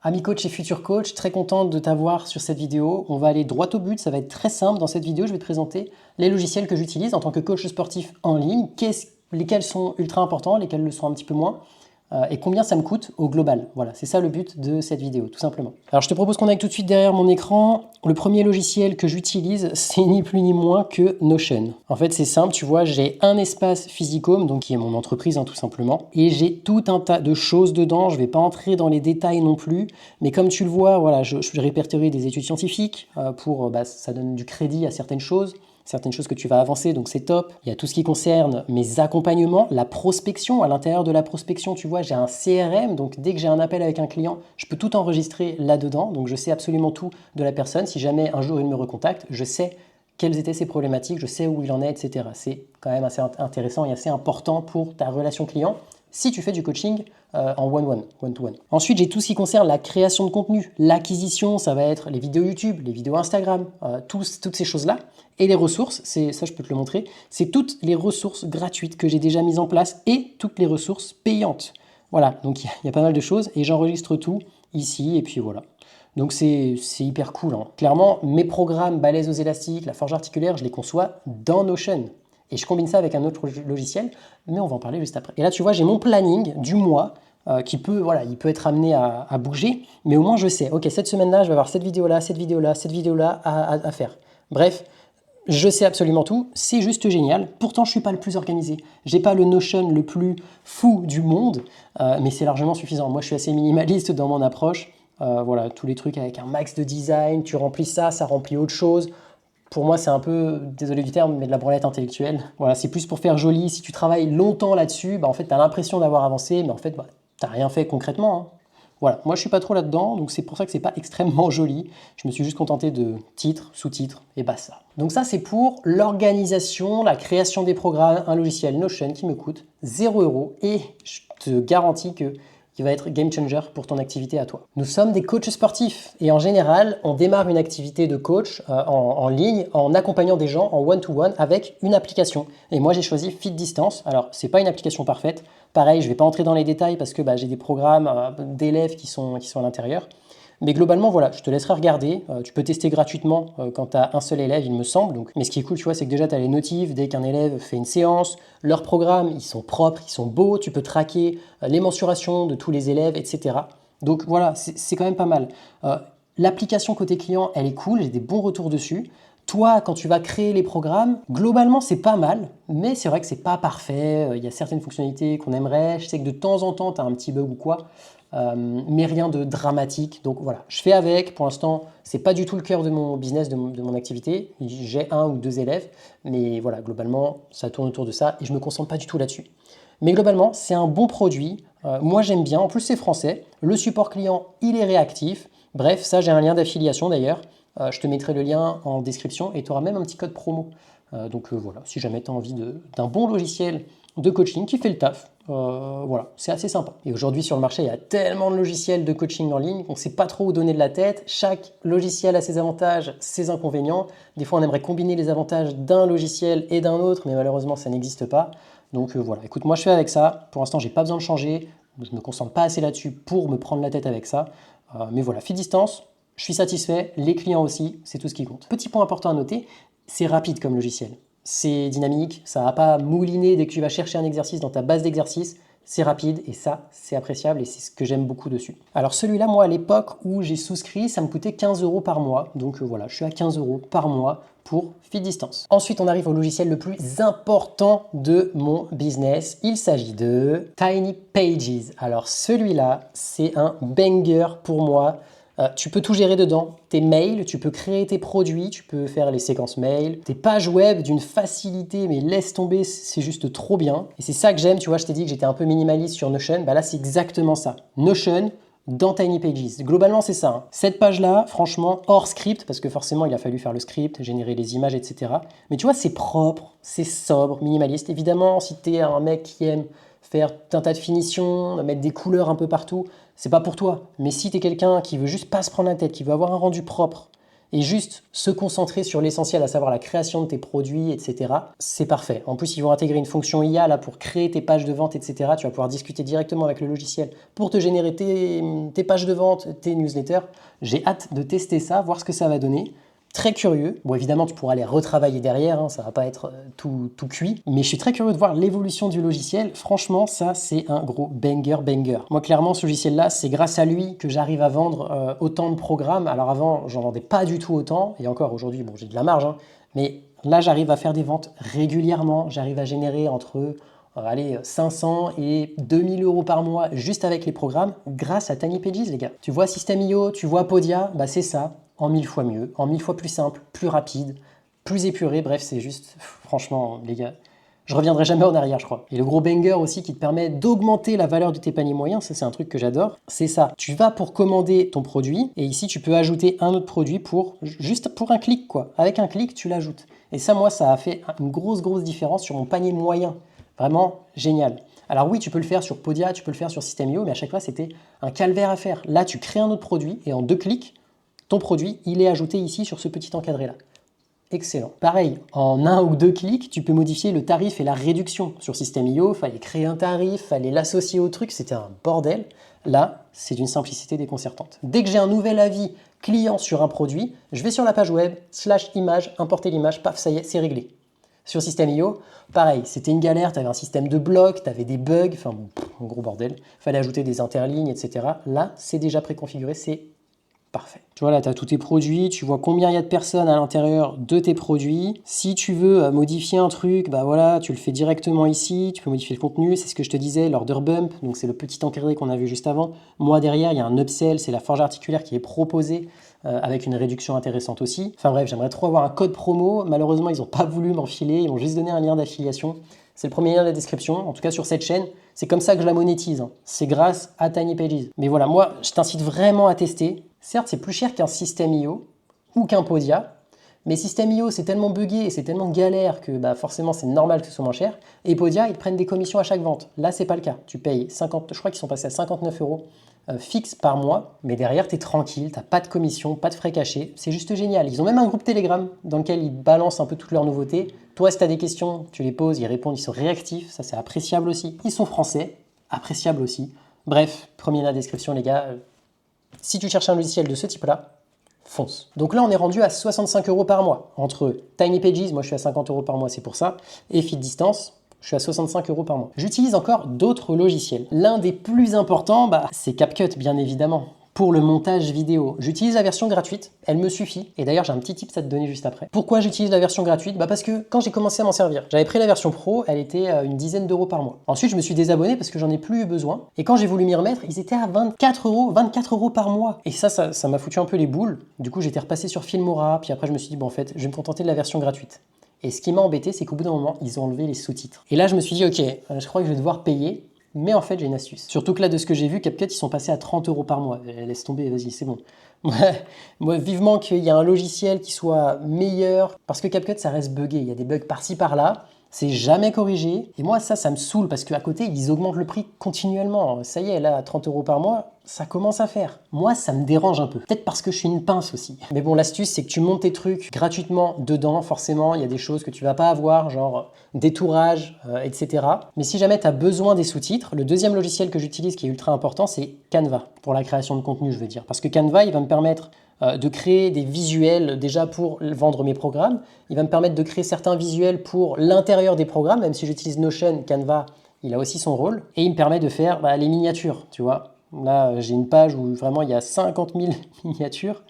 Ami coach et futur coach, très contente de t'avoir sur cette vidéo. On va aller droit au but, ça va être très simple. Dans cette vidéo, je vais te présenter les logiciels que j'utilise en tant que coach sportif en ligne, lesquels sont ultra importants, lesquels le sont un petit peu moins, et combien ça me coûte au global. Voilà, c'est ça le but de cette vidéo, tout simplement. Alors je te propose qu'on aille tout de suite derrière mon écran. Le premier logiciel que j'utilise, c'est ni plus ni moins que Notion. En fait, c'est simple, tu vois, j'ai un espace Physicom, donc qui est mon entreprise, tout simplement, et j'ai tout un tas de choses dedans. Je ne vais pas entrer dans les détails non plus, mais comme tu le vois, voilà, je répertorie des études scientifiques ça donne du crédit à certaines choses que tu vas avancer, donc c'est top. Il y a tout ce qui concerne mes accompagnements, la prospection. À l'intérieur de la prospection, tu vois, j'ai un CRM, donc dès que j'ai un appel avec un client, je peux tout enregistrer là-dedans, donc je sais absolument tout de la personne. Si jamais un jour il me recontacte, je sais quelles étaient ses problématiques, je sais où il en est, etc. C'est quand même assez intéressant et assez important pour ta relation client si tu fais du coaching en one-to-one. Ensuite, j'ai tout ce qui concerne la création de contenu, l'acquisition, ça va être les vidéos YouTube, les vidéos Instagram, toutes ces choses-là. Et les ressources, ça je peux te le montrer, c'est toutes les ressources gratuites que j'ai déjà mises en place et toutes les ressources payantes. Voilà, donc il y a pas mal de choses et j'enregistre tout ici et puis voilà. Donc c'est hyper cool. Clairement, mes programmes balèzes aux élastiques, la forge articulaire, je les conçois dans Notion. Et je combine ça avec un autre logiciel, mais on va en parler juste après. Et là, tu vois, j'ai mon planning du mois qui peut, voilà, il peut être amené à bouger, mais au moins je sais, ok, cette semaine-là, je vais avoir cette vidéo-là, cette vidéo-là, cette vidéo-là à faire. Bref, je sais absolument tout, c'est juste génial. Pourtant, je ne suis pas le plus organisé. J'ai pas le Notion le plus fou du monde, mais c'est largement suffisant. Moi, je suis assez minimaliste dans mon approche. Voilà, tous les trucs avec un max de design, tu remplis ça, ça remplit autre chose. Pour moi, c'est un peu, désolé du terme, mais de la branlette intellectuelle. Voilà, c'est plus pour faire joli. Si tu travailles longtemps là-dessus, en fait, tu as l'impression d'avoir avancé, mais en fait, tu n'as rien fait concrètement. Voilà, moi je suis pas trop là-dedans, donc c'est pour ça que c'est pas extrêmement joli. Je me suis juste contenté de titres, sous-titres et basta. Donc ça c'est pour l'organisation, la création des programmes, un logiciel Notion qui me coûte 0 € et je te garantis qu'il va être game changer pour ton activité à toi. Nous sommes des coachs sportifs et en général, on démarre une activité de coach en ligne en accompagnant des gens en one-to-one avec une application. Et moi, j'ai choisi Fit Distance. Alors, c'est pas une application parfaite. Pareil, je vais pas entrer dans les détails parce que j'ai des programmes d'élèves qui sont à l'intérieur. Mais globalement, voilà, je te laisserai regarder. Tu peux tester gratuitement quand tu as un seul élève, il me semble. Donc, mais ce qui est cool, tu vois, c'est que déjà, tu as les notifs dès qu'un élève fait une séance. Leurs programmes, ils sont propres, ils sont beaux. Tu peux traquer les mensurations de tous les élèves, etc. Donc voilà, c'est quand même pas mal. L'application côté client, elle est cool, j'ai des bons retours dessus. Toi, quand tu vas créer les programmes, globalement, c'est pas mal, mais c'est vrai que c'est pas parfait. Il y a certaines fonctionnalités qu'on aimerait. Je sais que de temps en temps, tu as un petit bug ou quoi, mais rien de dramatique. Donc voilà, je fais avec. Pour l'instant, c'est pas du tout le cœur de mon business, de mon activité. J'ai 1 ou 2 élèves, mais voilà, globalement, ça tourne autour de ça et je me concentre pas du tout là-dessus. Mais globalement, c'est un bon produit. Moi, j'aime bien. En plus, c'est français. Le support client, il est réactif. Bref, ça, j'ai un lien d'affiliation d'ailleurs. Je te mettrai le lien en description et tu auras même un petit code promo. Donc voilà, si jamais tu as envie d'un bon logiciel de coaching qui fait le taf, voilà, c'est assez sympa. Et aujourd'hui sur le marché, il y a tellement de logiciels de coaching en ligne qu'on ne sait pas trop où donner de la tête. Chaque logiciel a ses avantages, ses inconvénients. Des fois, on aimerait combiner les avantages d'un logiciel et d'un autre, mais malheureusement, ça n'existe pas. Donc voilà, écoute, moi je fais avec ça. Pour l'instant, j'ai pas besoin de changer. Je ne me concentre pas assez là-dessus pour me prendre la tête avec ça. Mais voilà, Fit Distance, je suis satisfait, les clients aussi, c'est tout ce qui compte. Petit point important à noter, c'est rapide comme logiciel. C'est dynamique, ça va pas mouliner dès que tu vas chercher un exercice dans ta base d'exercices. C'est rapide et ça, c'est appréciable et c'est ce que j'aime beaucoup dessus. Alors celui-là, moi, à l'époque où j'ai souscrit, ça me coûtait 15 € par mois. Donc voilà, je suis à 15 € par mois pour Fit Distance. Ensuite, on arrive au logiciel le plus important de mon business. Il s'agit de Tiny Pages. Alors celui-là, c'est un banger pour moi. Tu peux tout gérer dedans, tes mails, tu peux créer tes produits, tu peux faire les séquences mails, tes pages web d'une facilité, mais laisse tomber, c'est juste trop bien. Et c'est ça que j'aime, tu vois, je t'ai dit que j'étais un peu minimaliste sur Notion, là c'est exactement ça. Notion dans Tiny Pages. Globalement c'est ça. Cette page-là, franchement, hors script, parce que forcément il a fallu faire le script, générer les images, etc. Mais tu vois, c'est propre, c'est sobre, minimaliste. Évidemment, si tu es un mec qui aime faire un tas de finitions, mettre des couleurs un peu partout, c'est pas pour toi. Mais si tu es quelqu'un qui veut juste pas se prendre la tête, qui veut avoir un rendu propre, et juste se concentrer sur l'essentiel, à savoir la création de tes produits, etc., c'est parfait. En plus, ils vont intégrer une fonction IA là pour créer tes pages de vente, etc. Tu vas pouvoir discuter directement avec le logiciel pour te générer tes pages de vente, tes newsletters. J'ai hâte de tester ça, voir ce que ça va donner. Très curieux. Bon, évidemment, tu pourras les retravailler derrière, hein, ça va pas être tout cuit. Mais je suis très curieux de voir l'évolution du logiciel. Franchement, ça, c'est un gros banger. Moi, clairement, ce logiciel-là, c'est grâce à lui que j'arrive à vendre autant de programmes. Alors avant, j'en vendais pas du tout autant. Et encore, aujourd'hui, bon, j'ai de la marge, hein, mais là, j'arrive à faire des ventes régulièrement. J'arrive à générer entre 500 et 2000 euros par mois juste avec les programmes grâce à Tiny Pages, les gars. Tu vois System.io, tu vois Podia, bah c'est ça. En 1000 fois mieux, en 1000 fois plus simple, plus rapide, plus épuré. Bref, c'est juste, franchement, les gars, je reviendrai jamais en arrière, je crois. Et le gros banger aussi qui te permet d'augmenter la valeur de tes paniers moyens, ça c'est un truc que j'adore, c'est ça. Tu vas pour commander ton produit et ici tu peux ajouter un autre produit juste pour un clic, quoi. Avec un clic, tu l'ajoutes. Et ça, moi, ça a fait une grosse différence sur mon panier moyen. Vraiment génial. Alors oui, tu peux le faire sur Podia, tu peux le faire sur System.io, mais à chaque fois, c'était un calvaire à faire. Là, tu crées un autre produit et en 2 clics, ton produit, il est ajouté ici sur ce petit encadré-là. Excellent. Pareil, en 1 ou 2 clics, tu peux modifier le tarif et la réduction. Sur System.io, il fallait créer un tarif, il fallait l'associer au truc, c'était un bordel. Là, c'est d'une simplicité déconcertante. Dès que j'ai un nouvel avis client sur un produit, je vais sur la page web, /image, importer l'image, paf, ça y est, c'est réglé. Sur System.io, pareil, c'était une galère, tu avais un système de blocs, tu avais des bugs, enfin bon, un gros bordel. Il fallait ajouter des interlignes, etc. Là, c'est déjà préconfiguré, c'est parfait. Tu vois là, tu as tous tes produits, tu vois combien il y a de personnes à l'intérieur de tes produits. Si tu veux modifier un truc, bah voilà, tu le fais directement ici, tu peux modifier le contenu, c'est ce que je te disais, l'order bump, donc c'est le petit encadré qu'on a vu juste avant. Moi derrière, il y a un upsell, c'est la forge articulaire qui est proposée avec une réduction intéressante aussi. Enfin bref, j'aimerais trop avoir un code promo, malheureusement ils n'ont pas voulu m'enfiler, ils m'ont juste donné un lien d'affiliation. C'est le premier lien de la description, en tout cas sur cette chaîne, c'est comme ça que je la monétise, hein. C'est grâce à Tiny Pages. Mais voilà, moi je t'incite vraiment à tester. Certes, c'est plus cher qu'un System.io ou qu'un Podia, mais System.io, c'est tellement buggé et c'est tellement galère que bah, forcément, c'est normal que ce soit moins cher. Et Podia, ils te prennent des commissions à chaque vente. Là, c'est pas le cas. Tu payes 50, je crois qu'ils sont passés à 59 euros fixe par mois, mais derrière, tu es tranquille, tu n'as pas de commission, pas de frais cachés. C'est juste génial. Ils ont même un groupe Telegram dans lequel ils balancent un peu toutes leurs nouveautés. Toi, si tu as des questions, tu les poses, ils répondent, ils sont réactifs. Ça, c'est appréciable aussi. Ils sont français, appréciable aussi. Bref, premier lien dans la description, les gars. Si tu cherches un logiciel de ce type-là, fonce. Donc là, on est rendu à 65 euros par mois. Entre Tiny Pages, moi je suis à 50 euros par mois, c'est pour ça, et FitDistance, je suis à 65 euros par mois. J'utilise encore d'autres logiciels. L'un des plus importants, c'est CapCut, bien évidemment. Pour le montage vidéo, j'utilise la version gratuite, elle me suffit. Et d'ailleurs, j'ai un petit tip à te donner juste après. Pourquoi j'utilise la version gratuite? Parce que quand j'ai commencé à m'en servir, j'avais pris la version pro, elle était à une dizaine d'euros par mois. Ensuite, je me suis désabonné parce que j'en ai plus eu besoin. Et quand j'ai voulu m'y remettre, ils étaient à 24 euros par mois. Et ça m'a foutu un peu les boules. Du coup, j'étais repassé sur Filmora, puis après, je me suis dit, bon, en fait, je vais me contenter de la version gratuite. Et ce qui m'a embêté, c'est qu'au bout d'un moment, ils ont enlevé les sous-titres. Et là, je me suis dit, ok, je crois que je vais devoir payer. Mais en fait, j'ai une astuce. Surtout que là, de ce que j'ai vu, CapCut, ils sont passés à 30 euros par mois. Laisse tomber, vas-y, c'est bon. Moi, vivement qu'il y ait un logiciel qui soit meilleur, parce que CapCut, ça reste buggé. Il y a des bugs par-ci, par-là. C'est jamais corrigé. Et moi, ça me saoule parce qu'à côté, ils augmentent le prix continuellement. Ça y est, là, à 30 euros par mois, ça commence à faire. Moi, ça me dérange un peu. Peut-être parce que je suis une pince aussi. Mais bon, l'astuce, c'est que tu montes tes trucs gratuitement dedans. Forcément, il y a des choses que tu vas pas avoir, genre détourage, etc. Mais si jamais tu as besoin des sous-titres, le deuxième logiciel que j'utilise qui est ultra important, c'est Canva. Pour la création de contenu, je veux dire. Parce que Canva, il va me permettre de créer des visuels déjà pour vendre mes programmes. Il va me permettre de créer certains visuels pour l'intérieur des programmes, même si j'utilise Notion, Canva, il a aussi son rôle. Et il me permet de faire les miniatures, tu vois. Là, j'ai une page où vraiment il y a 50 000 miniatures.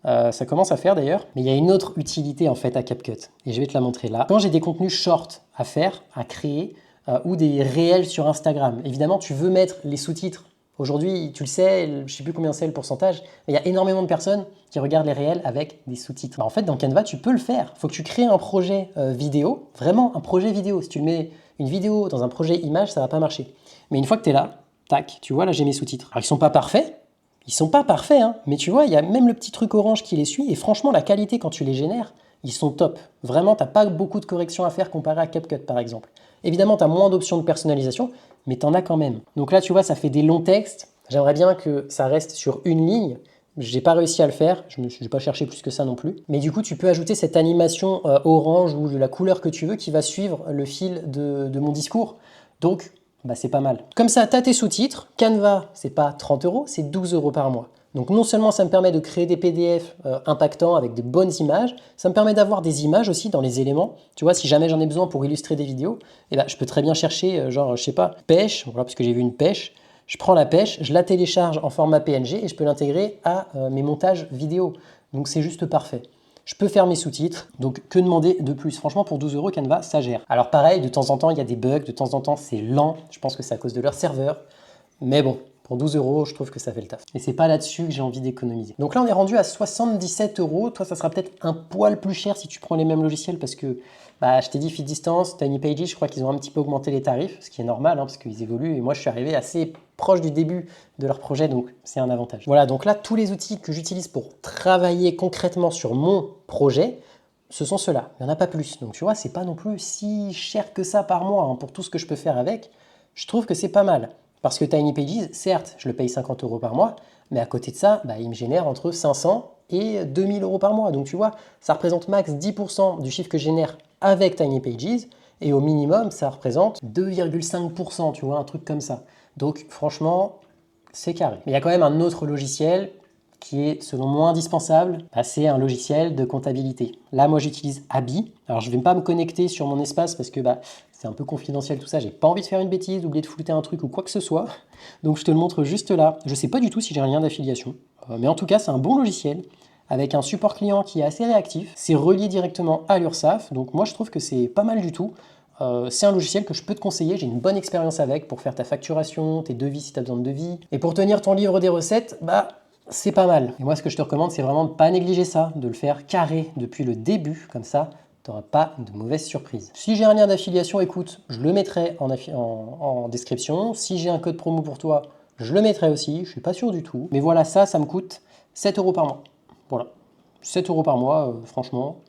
Ça commence à faire d'ailleurs. Mais il y a une autre utilité en fait à CapCut. Et je vais te la montrer là. Quand j'ai des contenus short à faire, à créer, ou des réels sur Instagram, évidemment, tu veux mettre les sous-titres. Aujourd'hui, tu le sais, je ne sais plus combien c'est le pourcentage, mais il y a énormément de personnes qui regardent les réels avec des sous-titres. En fait, dans Canva, tu peux le faire. Il faut que tu crées un projet vidéo, vraiment un projet vidéo. Si tu le mets une vidéo dans un projet image, ça ne va pas marcher. Mais une fois que tu es là, tac, tu vois, là j'ai mes sous-titres. Alors ils ne sont pas parfaits, hein, mais tu vois, il y a même le petit truc orange qui les suit, et franchement, la qualité quand tu les génères, ils sont top. Vraiment, tu n'as pas beaucoup de corrections à faire comparé à CapCut par exemple. Évidemment, tu as moins d'options de personnalisation, mais tu en as quand même. Donc là, tu vois, ça fait des longs textes. J'aimerais bien que ça reste sur une ligne. J'ai pas réussi à le faire, je n'ai pas cherché plus que ça non plus. Mais du coup, tu peux ajouter cette animation orange ou de la couleur que tu veux qui va suivre le fil de mon discours. Donc, bah, c'est pas mal. Comme ça, tu as tes sous-titres. Canva, c'est pas 30 euros, c'est 12 euros par mois. Donc non seulement ça me permet de créer des PDF impactants avec de bonnes images, ça me permet d'avoir des images aussi dans les éléments. Tu vois, si jamais j'en ai besoin pour illustrer des vidéos, eh ben, je peux très bien chercher, genre, je sais pas, pêche, voilà, parce que j'ai vu une pêche. Je prends la pêche, je la télécharge en format PNG et je peux l'intégrer à mes montages vidéo. Donc c'est juste parfait. Je peux faire mes sous-titres, donc que demander de plus? Franchement, pour 12 euros, Canva, ça gère. Alors pareil, de temps en temps, il y a des bugs, de temps en temps, c'est lent. Je pense que c'est à cause de leur serveur. Mais bon, pour 12 euros, je trouve que ça fait le taf. Et c'est pas là-dessus que j'ai envie d'économiser. Donc là, on est rendu à 77 euros. Toi, ça sera peut-être un poil plus cher si tu prends les mêmes logiciels parce que, bah, je t'ai dit, FitDistance, TinyPages, je crois qu'ils ont un petit peu augmenté les tarifs, ce qui est normal, hein, parce qu'ils évoluent. Et moi, je suis arrivé assez proche du début de leur projet, donc c'est un avantage. Voilà, donc là, tous les outils que j'utilise pour travailler concrètement sur mon projet, ce sont ceux-là. Il n'y en a pas plus. Donc tu vois, c'est pas non plus si cher que ça par mois hein, pour tout ce que je peux faire avec. Je trouve que c'est pas mal. Parce que TinyPages, certes, je le paye 50 euros par mois, mais à côté de ça, bah, il me génère entre 500 et 2000 euros par mois. Donc tu vois, ça représente max 10% du chiffre que je génère avec TinyPages, et au minimum, ça représente 2,5%, tu vois, un truc comme ça. Donc franchement, c'est carré. Mais il y a quand même un autre logiciel qui est selon moi indispensable, bah, c'est un logiciel de comptabilité. Là, moi, j'utilise Abi. Alors, je ne vais pas me connecter sur mon espace parce que bah, c'est un peu confidentiel tout ça. J'ai pas envie de faire une bêtise, d'oublier de flouter un truc ou quoi que ce soit. Donc, je te le montre juste là. Je ne sais pas du tout si j'ai un lien d'affiliation. Mais en tout cas, c'est un bon logiciel avec un support client qui est assez réactif. C'est relié directement à l'URSSAF. Donc, moi, je trouve que c'est pas mal du tout. C'est un logiciel que je peux te conseiller, j'ai une bonne expérience avec pour faire ta facturation, tes devis si tu as besoin de devis. Et pour tenir ton livre des recettes, bah c'est pas mal. Et moi, ce que je te recommande, c'est vraiment de ne pas négliger ça, de le faire carré depuis le début, comme ça, tu n'auras pas de mauvaises surprises. Si j'ai un lien d'affiliation, écoute, je le mettrai en description. Si j'ai un code promo pour toi, je le mettrai aussi, je ne suis pas sûr du tout. Mais voilà, ça me coûte 7 euros par mois. Voilà, 7 euros par mois, franchement,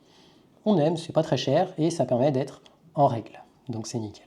on aime, c'est pas très cher et ça permet d'être en règle. Donc c'est nickel.